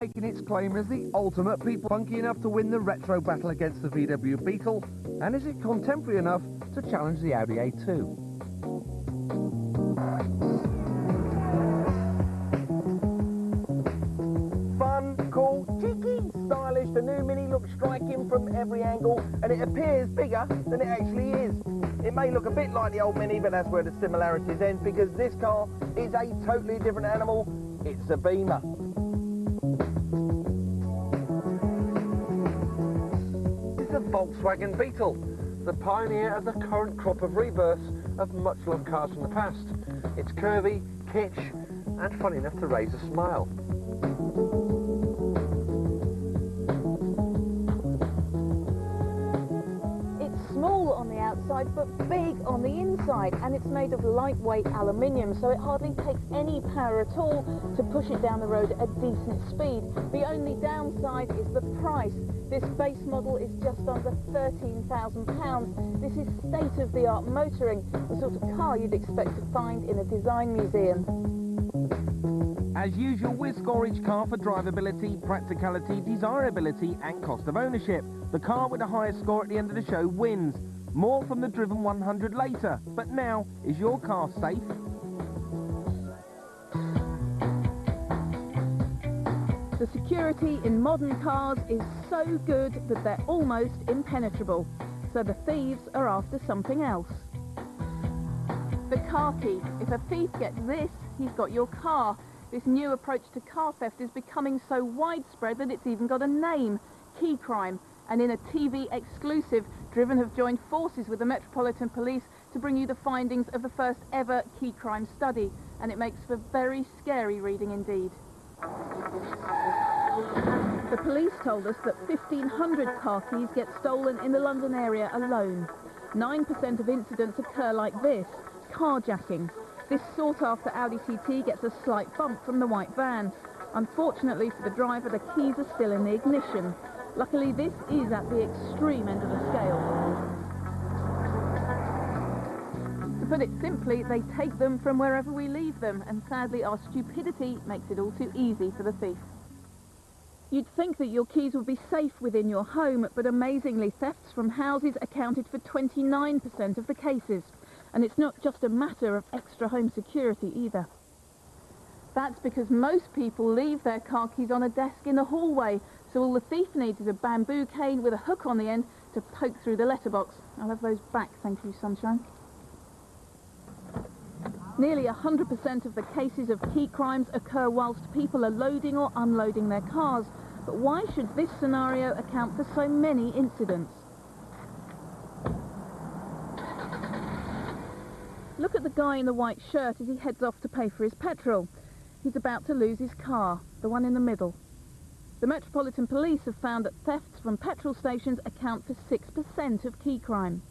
Making its claim as the ultimate people funky enough to win the retro battle against the VW Beetle, and is it contemporary enough to challenge the Audi A2? Fun, cool, cheeky, stylish, the new Mini looks striking from every angle, and it appears bigger than it actually is. It may look a bit like the old Mini, but that's where the similarities end, because this car is a totally different animal. It's a Beamer. The Volkswagen Beetle, the pioneer of the current crop of rebirths of much-loved cars from the past. It's curvy, kitsch, and fun enough to raise a smile. It's small on the outside, but big on the inside, and it's made of lightweight aluminium, so it hardly takes any power at all to push it down the road at a decent speed. The only downside is the price. This base model is just under £13,000. This is state-of-the-art motoring, the sort of car you'd expect to find in a design museum. As usual, we score each car for drivability, practicality, desirability and cost of ownership. The car with the highest score at the end of the show wins. More from the Driven 100 later. But now, is your car safe? The security in modern cars is so good that they're almost impenetrable. So the thieves are after something else. The car key. If a thief gets this, he's got your car. This new approach to car theft is becoming so widespread that it's even got a name, key crime. And in a TV exclusive, Driven have joined forces with the Metropolitan Police to bring you the findings of the first ever key crime study. And it makes for very scary reading indeed. The police told us that 1,500 car keys get stolen in the London area alone. 9% of incidents occur like this, carjacking. This sought-after Audi TT gets a slight bump from the white van. Unfortunately for the driver, the keys are still in the ignition. Luckily, this is at the extreme end of the scale. To put it simply, they take them from wherever we leave them, and sadly our stupidity makes it all too easy for the thief. You'd think that your keys would be safe within your home, but amazingly thefts from houses accounted for 29% of the cases. And it's not just a matter of extra home security either. That's because most people leave their car keys on a desk in the hallway, so all the thief needs is a bamboo cane with a hook on the end to poke through the letterbox. I'll have those back, thank you, sunshine. Nearly 100% of the cases of key crimes occur whilst people are loading or unloading their cars. But why should this scenario account for so many incidents? Look at the guy in the white shirt as he heads off to pay for his petrol. He's about to lose his car, the one in the middle. The Metropolitan Police have found that thefts from petrol stations account for 6% of key crime.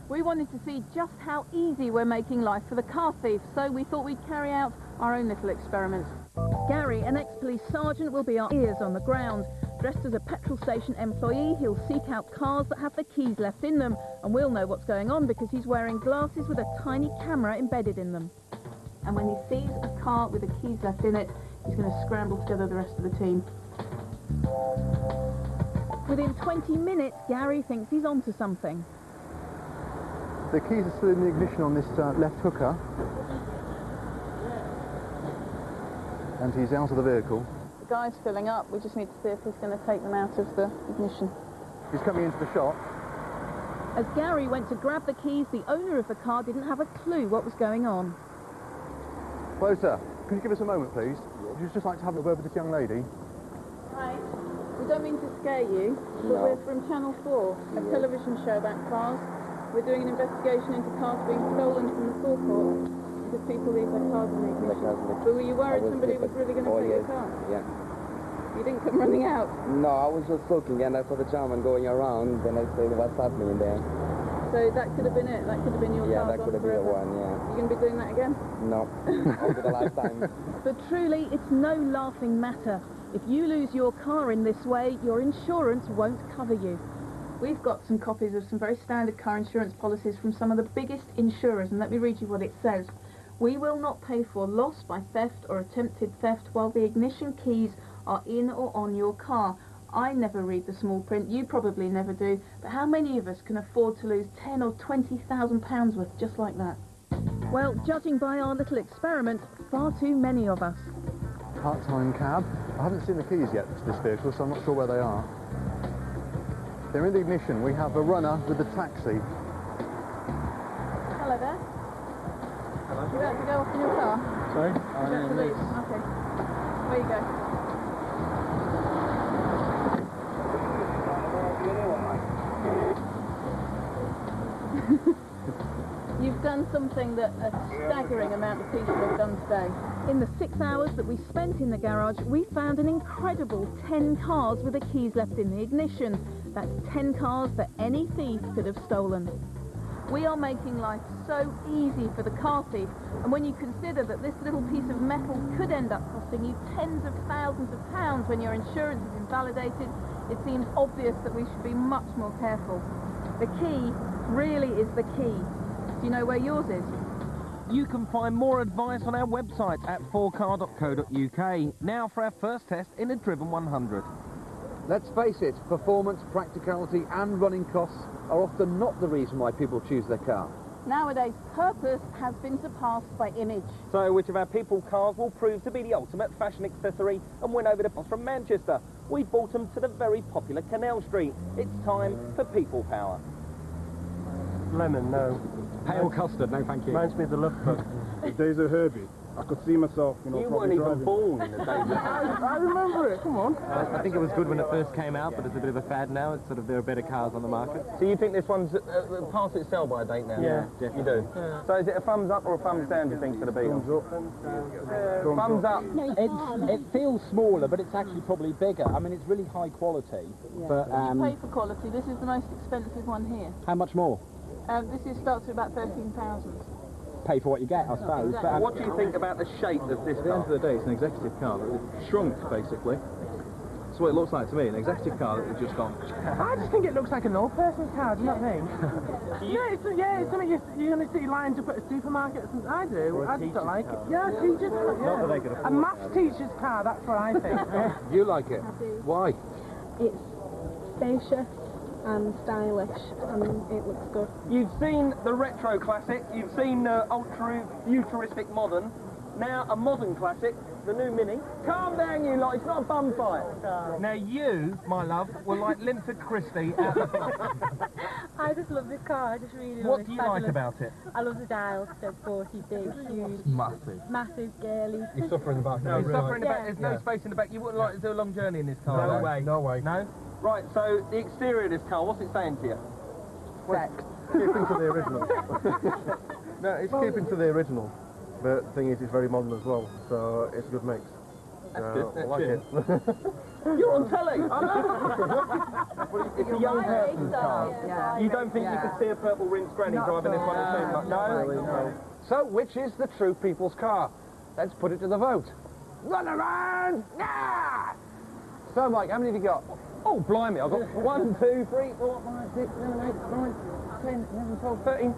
We wanted to see just how easy we're making life for the car thief, so we thought we'd carry out our own little experiment. Gary, an ex-police sergeant, will be our ears on the ground. Dressed as a petrol station employee, he'll seek out cars that have the keys left in them, and we'll know what's going on because he's wearing glasses with a tiny camera embedded in them. And when he sees a car with the keys left in it, he's going to scramble together the rest of the team. Within 20 minutes, Gary thinks he's onto something. The keys are still in the ignition on this left hooker. And he's out of the vehicle. The guy's filling up. We just need to see if he's going to take them out of the ignition. He's coming into the shop. As Gary went to grab the keys, the owner of the car didn't have a clue what was going on. Hello, sir. Could you give us a moment, please? Would you just like to have a word with this young lady? Hi. We don't mean to scare you, but we're from Channel 4, a television show about cars. We're doing an investigation into cars being stolen from the forecourt because people leave their cars in the ignition. But were you worried somebody was really going to take your car? Yeah. You didn't come running out? No, I was just looking and I saw the gentleman going around and I said, what's happening in there? So that could have been it? That could have been your car? Yeah, that could have been the one, yeah. You're going to be doing that again? No, I'll do the last time. But truly, it's no laughing matter. If you lose your car in this way, your insurance won't cover you. We've got some copies of some very standard car insurance policies from some of the biggest insurers, and let me read you what it says. We will not pay for loss by theft or attempted theft while the ignition keys are in or on your car. I never read the small print, you probably never do, but how many of us can afford to lose £10,000 or £20,000 worth just like that? Well, judging by our little experiment, far too many of us. Part-time cab. I haven't seen the keys yet to this vehicle, so I'm not sure where they are. They're in the ignition. We have a runner with the taxi. Hello there. Hello. You about to go off in your car? Sorry? Okay. Where you go? You've done something that a staggering amount of people have done today. In the 6 hours that we spent in the garage, we found an incredible 10 cars with the keys left in the ignition. That's 10 cars that any thief could have stolen. We are making life so easy for the car thief, and when you consider that this little piece of metal could end up costing you tens of thousands of pounds when your insurance is invalidated, it seems obvious that we should be much more careful. The key really is the key. Do you know where yours is? You can find more advice on our website at 4car.co.uk. Now for our first test in a driven 100. Let's face it, performance, practicality and running costs are often not the reason why people choose their car. Nowadays, purpose has been surpassed by image. So which of our people cars will prove to be the ultimate fashion accessory and win over the boss from Manchester? We brought them to the very popular Canal Street. It's time for people power. Lemon, no. Pale custard, no thank you. Reminds me of the Love Bug. The days of Herbie. I could see myself, you know, You probably weren't even driving. born in the days of I remember it, come on. I think it was good when it first came out, but it's a bit of a fad now. It's sort of, there are better cars on the market. So you think this one's past its sell by date now? Yeah, You do? Yeah. So is it a thumbs up or a thumbs down, do you think, for the Beetle? Thumbs up. Thumbs up. It feels smaller, but it's actually probably bigger. I mean, it's really high quality, but Pay for quality. This is the most expensive one here. how much more? Starts at about 13,000. Pay for what you get, I suppose. Exactly. But, What do you think about the shape of this At the end car? of the day, it's an executive car that we've shrunk, basically. That's what it looks like to me, an executive car that we've just gone. I just think it looks like an old person's car, do you not think? it's something you're going to see lined up at a supermarket. I do. I just don't like it. Yeah, teacher's car, yeah. Not that they could afford A maths teacher's car, that's what I think. You like it? Why? It's spacious and stylish and it looks good. You've seen the retro classic, you've seen the ultra futuristic modern, now a modern classic, the new Mini. Calm down you lot, it's not a bum fight. Now you, my love, were like Linford Christie out the block. I just love this car, I just really love it. What do you like about it? I love the dials, they're sporty, big, huge, massive, girly. You suffer in the back. No, suffer in the back, Yeah. there's no space in the back. You wouldn't like to do a long journey in this car? No way. No way. No? Right, so the exterior of this car, what's it saying to you? Keeping to the original. No, it's keeping to the original. But the thing is, it's very modern as well, so it's a good mix. I like it. You're on telly! It's a young person's car. You don't think you could see a purple rinsed granny driving this one at the same time? No? So, which is the true people's car? Let's put it to the vote. Run around! Yeah! So, Mike, how many have you got? Oh, blimey, I've got 1, 2, 3, 4, 5, 6, 7, 8, 9, 10, 11, 12, 13,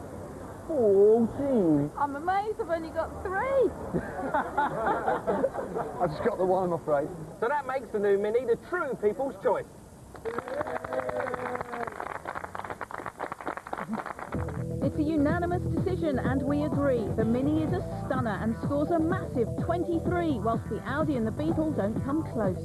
14. I'm amazed I've only got 3. I've just got the one, I'm afraid. So that makes the new Mini the true people's choice. It's a unanimous decision and we agree. The Mini is a stunner and scores a massive 23, whilst the Audi and the Beetle don't come close.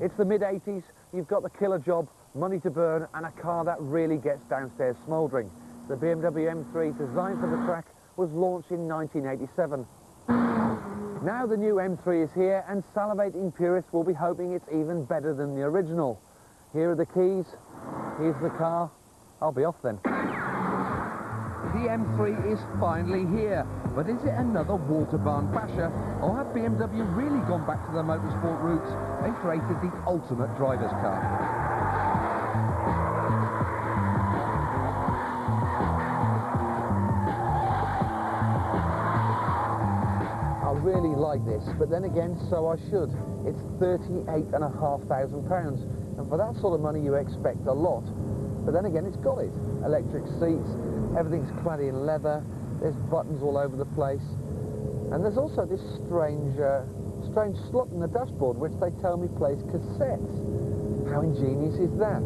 It's the mid-80s, you've got the killer job, money to burn, and a car that really gets downstairs smouldering. The BMW M3, designed for the track, was launched in 1987. Now the new M3 is here, and salivating purists will be hoping it's even better than the original. Here are the keys, here's the car, I'll be off then. The M3 is finally here, but is it another water barn basher, or have BMW really gone back to their motorsport roots and created the ultimate driver's car? I really like this, but then again, so I should. It's £38,500, and for that sort of money you expect a lot. But then again, it's got it. Electric seats, everything's clad in leather, there's buttons all over the place. And there's also this strange slot in the dashboard which they tell me plays cassettes. How ingenious is that?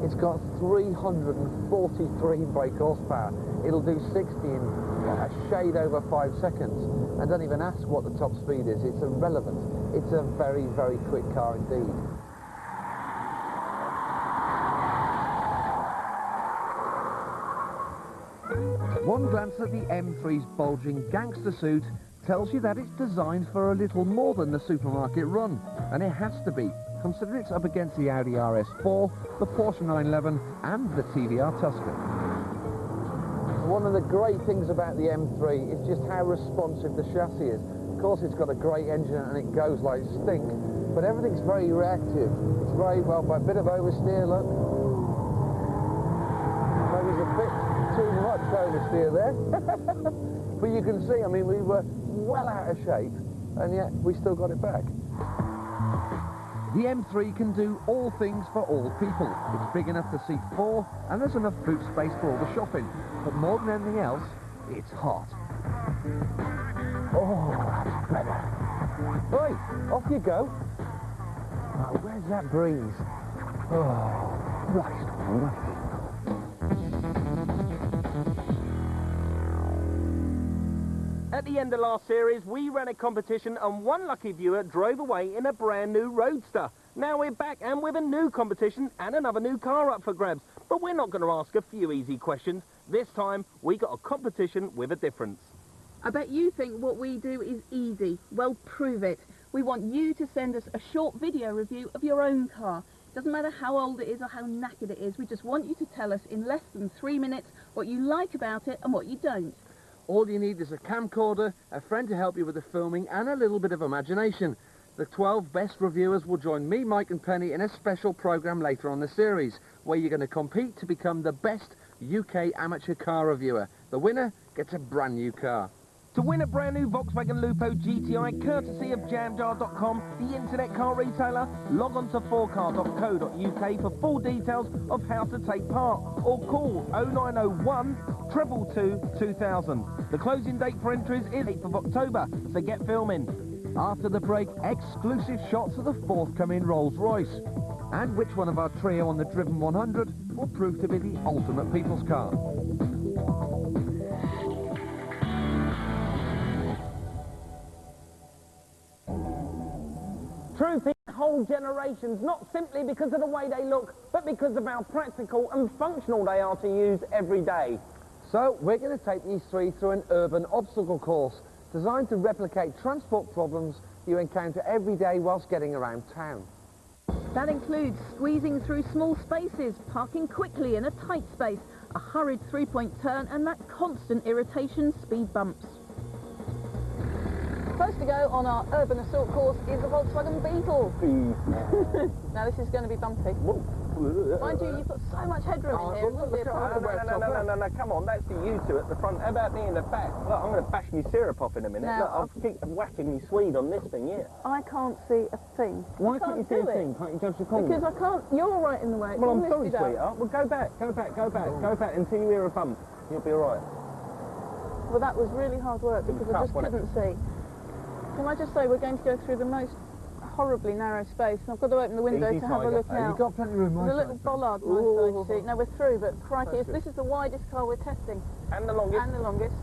It's got 343 brake horsepower. It'll do 60 in a shade over 5 seconds. And don't even ask what the top speed is. It's irrelevant. It's a very, very quick car indeed. One glance at the M3's bulging gangster suit tells you that it's designed for a little more than the supermarket run, and it has to be, considering it's up against the Audi RS4, the Porsche 911 and the TVR Tuscan. One of the great things about the M3 is just how responsive the chassis is. Of course, it's got a great engine and it goes like stink, but everything's very reactive. It's very well, by a bit of oversteer, look. Maybe it's a bit too much oversteer there. But you can see, I mean, we were well out of shape, and yet we still got it back. The M3 can do all things for all people. It's big enough to seat 4, and there's enough boot space for all the shopping. But more than anything else, it's hot. Oh, that's better. Right, off you go. Oh, where's that breeze? Oh, that's wonderful. At the end of last series, we ran a competition and one lucky viewer drove away in a brand new Roadster. Now we're back and with a new competition and another new car up for grabs. But we're not going to ask a few easy questions. This time, we got a competition with a difference. I bet you think what we do is easy. Well, prove it. We want you to send us a short video review of your own car. Doesn't matter how old it is or how knackered it is. We just want you to tell us in less than 3 minutes what you like about it and what you don't. All you need is a camcorder, a friend to help you with the filming, and a little bit of imagination. The 12 best reviewers will join me, Mike and Penny in a special programme later on the series, where you're going to compete to become the best UK amateur car reviewer. The winner gets a brand new car. To win a brand new Volkswagen Lupo GTi, courtesy of jamjar.com, the internet car retailer, log on to 4car.co.uk for full details of how to take part, or call 0901 222 2000. The closing date for entries is 8th of October, so get filming. After the break, exclusive shots of the forthcoming Rolls-Royce. And which one of our trio on the Driven 100 will prove to be the ultimate people's car. Truth is, whole generations, not simply because of the way they look, but because of how practical and functional they are to use every day. So, we're going to take these three through an urban obstacle course designed to replicate transport problems you encounter every day whilst getting around town. That includes squeezing through small spaces, parking quickly in a tight space, a hurried three-point turn, and that constant irritation speed bumps. First to go on our urban assault course is the Volkswagen Beetle. Now this is going to be bumpy. Mind you, you've got so much headroom in here. No, come on, that's for you two at the front. How about me in the back? Look, I'm going to bash me syrup off in a minute. Now, look, I'll keep whacking me Swede on this thing here. I can't see a thing. Why can't you see a thing? Can't you judge the corner? Because I can't. You're right in the way. Well, I'm sorry, sweetheart. Well, go back until you hear a bump. You'll be all right. Well, that was really hard work because I just couldn't see. Can I just say we're going to go through the most horribly narrow space, and I've got to open the window to have a look out. You've got plenty of room. There's a little bollard on my side, you see. Now we're through, but crikey, this is the widest car we're testing. And the longest. And the longest.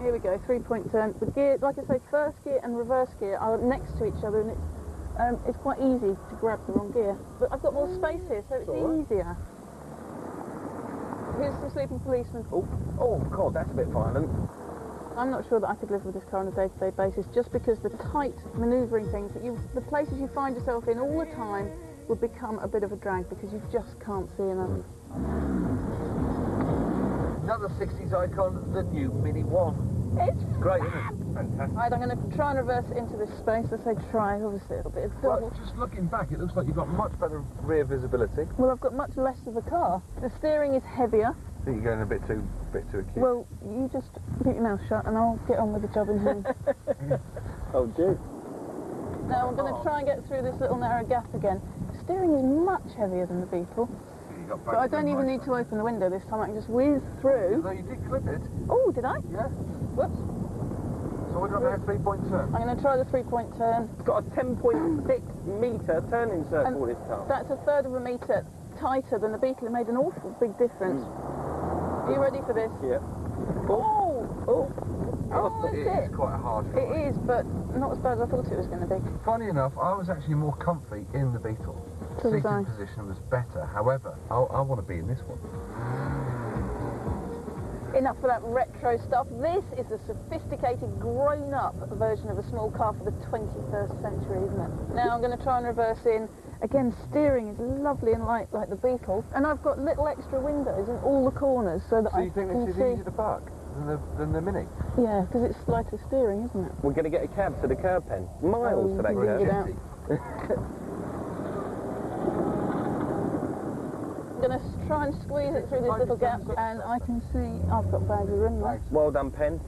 Here we go, three-point turn. The gear, like I say, first gear and reverse gear are next to each other, and it's quite easy to grab the wrong gear. But I've got more space here, so it's easier. Here's some sleeping policemen. Oh, God, that's a bit violent. I'm not sure that I could live with this car on a day-to-day basis, just because the tight manoeuvring things, the places you find yourself in all the time would become a bit of a drag because you just can't see enough. Another 60s icon, the new Mini One. It's great, isn't it? Fantastic. Right, I'm going to try and reverse it into this space. I say try, obviously it'll be a double. Well, just looking back, it looks like you've got much better rear visibility. Well, I've got much less of a car. The steering is heavier. I think you're going a bit too acute. Well, you just keep your mouth shut and I'll get on with the job in here. Oh, dear. Now I'm going to try and get through this little narrow gap again. steering is much heavier than the Beetle. But I don't even need to open the window this time, I can just whiz through. No, you did clip it. Oh, did I? Yeah. Whoops. So we're going to have a 3-point turn. I'm going to try the 3-point turn. It's got a 10.6 metre turning circle, this car. That's a third of a metre tighter than the Beetle. It made an awful big difference. Are you ready for this? Yeah. Oh! Oh! Oh, that's It is quite a hard drive. It is, but not as bad as I thought it was going to be. Funny enough, I was actually more comfy in the Beetle. So was Seating I. position was better. However, I want to be in this one. Enough for that retro stuff. This is a sophisticated, grown-up version of a small car for the 21st century, isn't it? Now I'm going to try and reverse in. Again, steering is lovely and light like the Beetle. And I've got little extra windows in all the corners so that I can see... So you think this is easier to park than the Mini? Yeah, because it's lighter steering, isn't it? We're going to get a cab to the curb pen. Miles to that you can dig it out. curb. I'm going to try and squeeze it through this little gap, and I can see I've got bags of room there. Well done, Pen.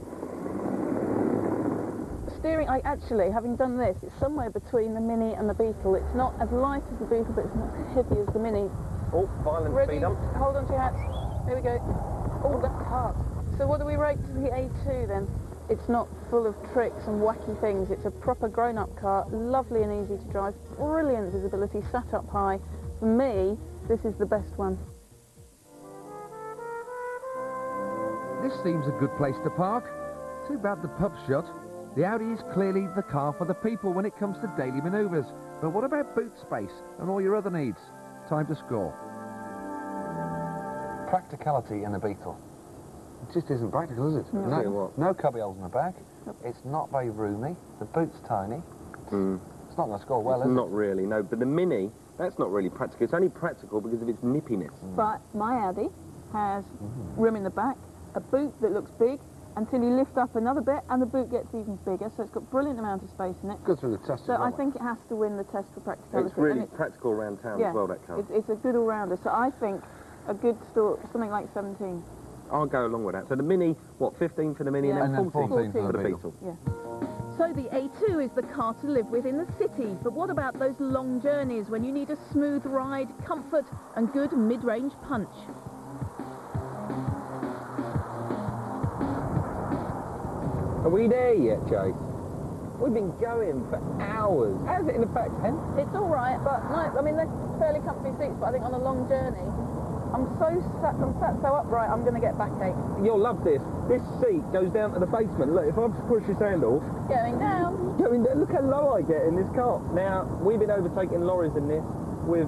Steering, actually, having done this, it's somewhere between the Mini and the Beetle. It's not as light as the Beetle, but it's not as heavy as the Mini. Oh, violent Ready? speed up. Hold on to your hats. Here we go. Oh, that's hard. So what do we rate to the A2 then? It's not full of tricks and wacky things. It's a proper grown-up car, lovely and easy to drive, brilliant visibility, sat up high. For me, this is the best one. This seems a good place to park. Too bad the pub's shut. The Audi is clearly the car for the people when it comes to daily manoeuvres. But what about boot space and all your other needs? Time to score. Practicality in the Beetle. It just isn't practical, is it? No cubby holes in the back. It's not very roomy. The boot's tiny. It's not going to score well, is it? Not really, no. But the Mini, that's not really practical. It's only practical because of its nippiness. But my Audi has room in the back, a boot that looks big, until you lift up another bit and the boot gets even bigger, so it's got a brilliant amount of space in it. Good through the test. So I think it has to win the test for practicality. It's really practical around town as well, that car. It's a good all-rounder, so I think a good store, something like 17. I'll go along with that. So the Mini, what, 15 for the Mini and then 14 for the Beetle. Yeah. So the A2 is the car to live with in the city, but what about those long journeys when you need a smooth ride, comfort and good mid-range punch? Are we there yet, Jay? We've been going for hours. How's it in the back, Pen? It's all right, but no, I mean, they're fairly comfy seats, but I think on a long journey, I'm sat so upright, I'm going to get backache. You'll love this. This seat goes down to the basement. Look, if I push this handle... Going down. Going down. Look how low I get in this car. Now, we've been overtaking lorries in this with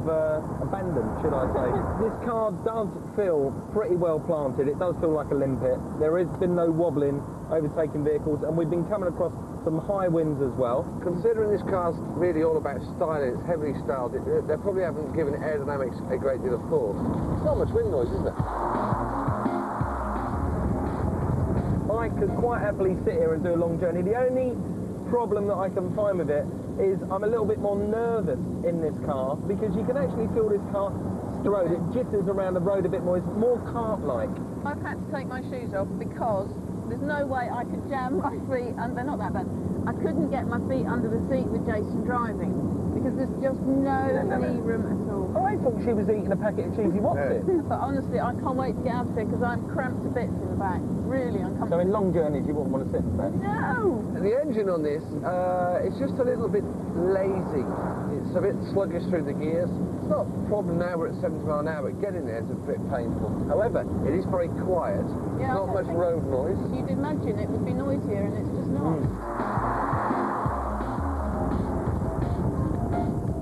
abandon, should I say. This car does feel pretty well planted. It does feel like a limpet. There has been no wobbling overtaking vehicles, and we've been coming across some high winds as well. Considering this car's really all about styling, it's heavily styled, they probably haven't given aerodynamics a great deal of thought. It's not much wind noise, isn't it? I could quite happily sit here and do a long journey. The only problem that I can find with it is I'm a little bit more nervous in this car because you can actually feel this car the road. It jitters around the road a bit more. It's more kart-like. I've had to take my shoes off because there's no way I could jam my feet, and they're not that bad. I couldn't get my feet under the seat with Jason driving because there's just no knee room at all. Oh, I thought she was eating a packet of cheesy Wotsits. But honestly, I can't wait to get out of here because I'm cramped to bits in the back. Really uncomfortable. So in long journeys, you wouldn't want to sit in the back? No! The engine on this, it's just a little bit lazy. It's a bit sluggish through the gears. It's not a problem now we're at 70 miles an hour, but getting there is a bit painful. However, it is very quiet. Yeah, not much road noise. You'd imagine it would be noisier, and it's just not.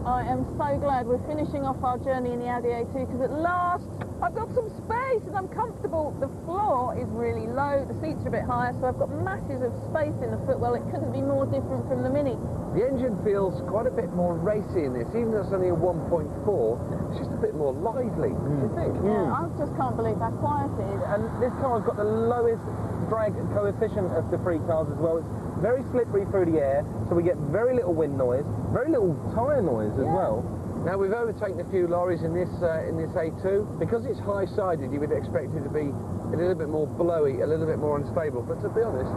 I am so glad we're finishing off our journey in the Audi A2 because at last I've got some space and I'm comfortable. The floor is really low, the seats are a bit higher, so I've got masses of space in the footwell. It couldn't be more different from the Mini. The engine feels quite a bit more racy in this, even though it's only a 1.4. It's just a bit more lively, do you think? Yeah, I just can't believe how quiet it is. And this car's got the lowest drag coefficient of the three cars as well. It's very slippery through the air, so we get very little wind noise, very little tyre noise as well. Now we've overtaken a few lorries in this A2. Because it's high-sided, you would expect it to be a little bit more blowy, a little bit more unstable. But to be honest,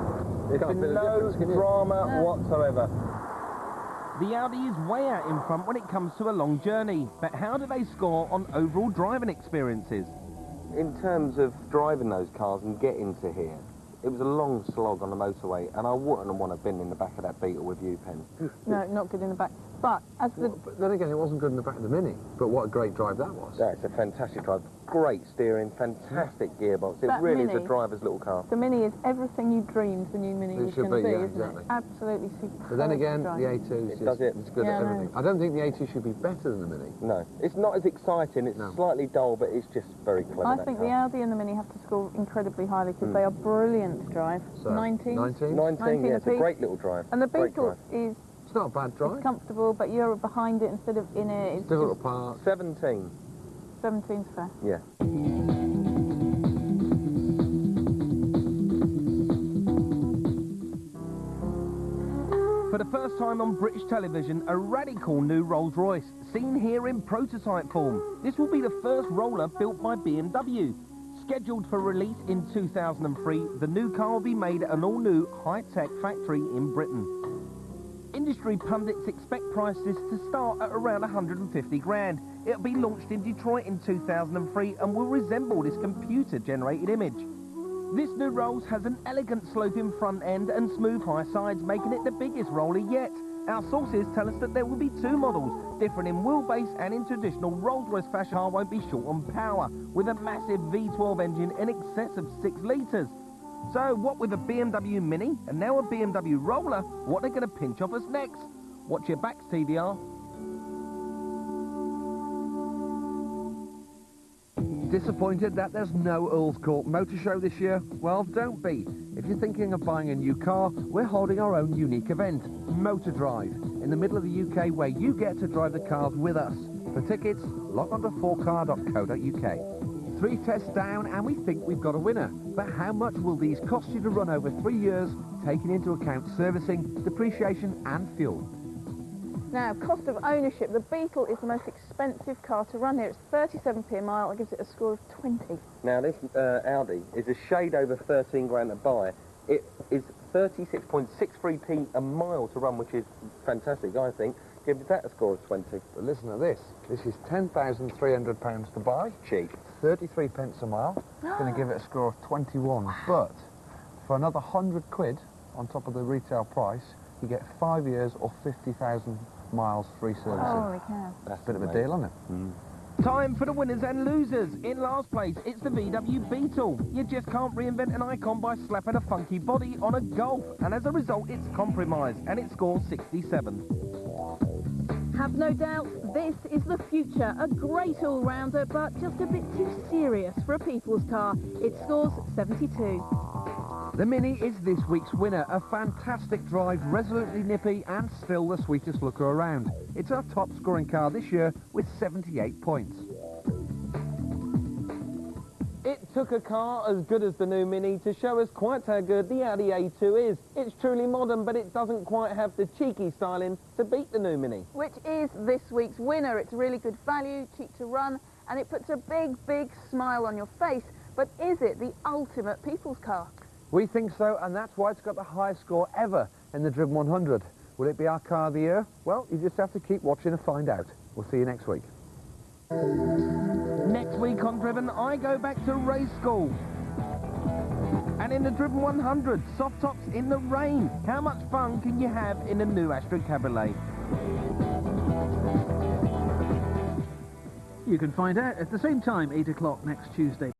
there's been no drama whatsoever. The Audi is way out in front when it comes to a long journey, but how do they score on overall driving experiences? In terms of driving those cars and getting to here, it was a long slog on the motorway, and I wouldn't want to have been in the back of that Beetle with you, Pen. No, not good in the back. But as the... But then again, it wasn't good in the back of the Mini, but what a great drive that was. That's a fantastic drive. Great steering, fantastic gearbox. It That really is Mini- a driver's little car. The Mini is everything you dreamed the new Mini It was should going to be, be, yeah, isn't exactly. it? Absolutely superb. But then again, drive. the A2 is does it. it's good Yeah, at I know. everything. I don't think the A2 should be better than the Mini. No, it's not as exciting. It's No. slightly dull, but it's just very clever. I that think car. the Audi and the Mini have to score incredibly highly because they are brilliant to drive. So, 19. 19? 19, yeah, it's a apiece. great little drive. And the Great Beetle drive. is It's not a bad drive. it's comfortable, but you're behind it instead of in it. It's Difficult just to park. 17. 17's fair. Yeah. For the first time on British television, a radical new Rolls-Royce, seen here in prototype form. This will be the first roller built by BMW. Scheduled for release in 2003, the new car will be made at an all-new high-tech factory in Britain. Industry pundits expect prices to start at around 150 grand. It'll be launched in Detroit in 2003 and will resemble this computer-generated image. This new Rolls has an elegant sloping front end and smooth high sides, making it the biggest roller yet. Our sources tell us that there will be two models, different in wheelbase and in traditional Rolls-Royce fashion. Car won't be short on power, with a massive V12 engine in excess of 6 litres. So what with a BMW Mini and now a BMW Roller, what are they going to pinch off us next? Watch your backs, TVR. Disappointed that there's no Earls Court Motor Show this year? Well, don't be. If you're thinking of buying a new car, we're holding our own unique event, Motordrive, in the middle of the UK, where you get to drive the cars with us. For tickets, log on to 4car.co.uk. 3 tests down and we think we've got a winner. But how much will these cost you to run over 3 years, taking into account servicing, depreciation and fuel? Now, cost of ownership. The Beetle is the most expensive car to run here. It's 37p a mile. That gives it a score of 20. Now this Audi is a shade over 13 grand to buy. It is 36.63p a mile to run, which is fantastic, I think. Give that a score of 20. But listen to this. This is £10,300 to buy. Cheap. 33 pence a mile. It's going to give it a score of 21. But for another 100 quid on top of the retail price, you get 5 years or 50,000 miles free servicing. Holy cow. That's a bit of a deal, isn't it? Time for the winners and losers. In last place, it's the VW Beetle. You just can't reinvent an icon by slapping a funky body on a Golf, and as a result, it's compromised, and it scores 67. Have no doubt, this is the future. A great all-rounder, but just a bit too serious for a people's car. It scores 72. The Mini is this week's winner. A fantastic drive, resolutely nippy, and still the sweetest looker around. It's our top scoring car this year with 78 points. It took a car as good as the new Mini to show us quite how good the Audi A2 is. It's truly modern, but it doesn't quite have the cheeky styling to beat the new Mini. Which is this week's winner. It's really good value, cheap to run, and it puts a big, big smile on your face. But is it the ultimate people's car? We think so, and that's why it's got the highest score ever in the Driven 100. Will it be our car of the year? Well, you just have to keep watching and find out. We'll see you next week. Next week on Driven, I go back to race school. And in the Driven 100, soft tops in the rain. How much fun can you have in a new Astra Cabriolet? You can find out at the same time, 8 o'clock next Tuesday.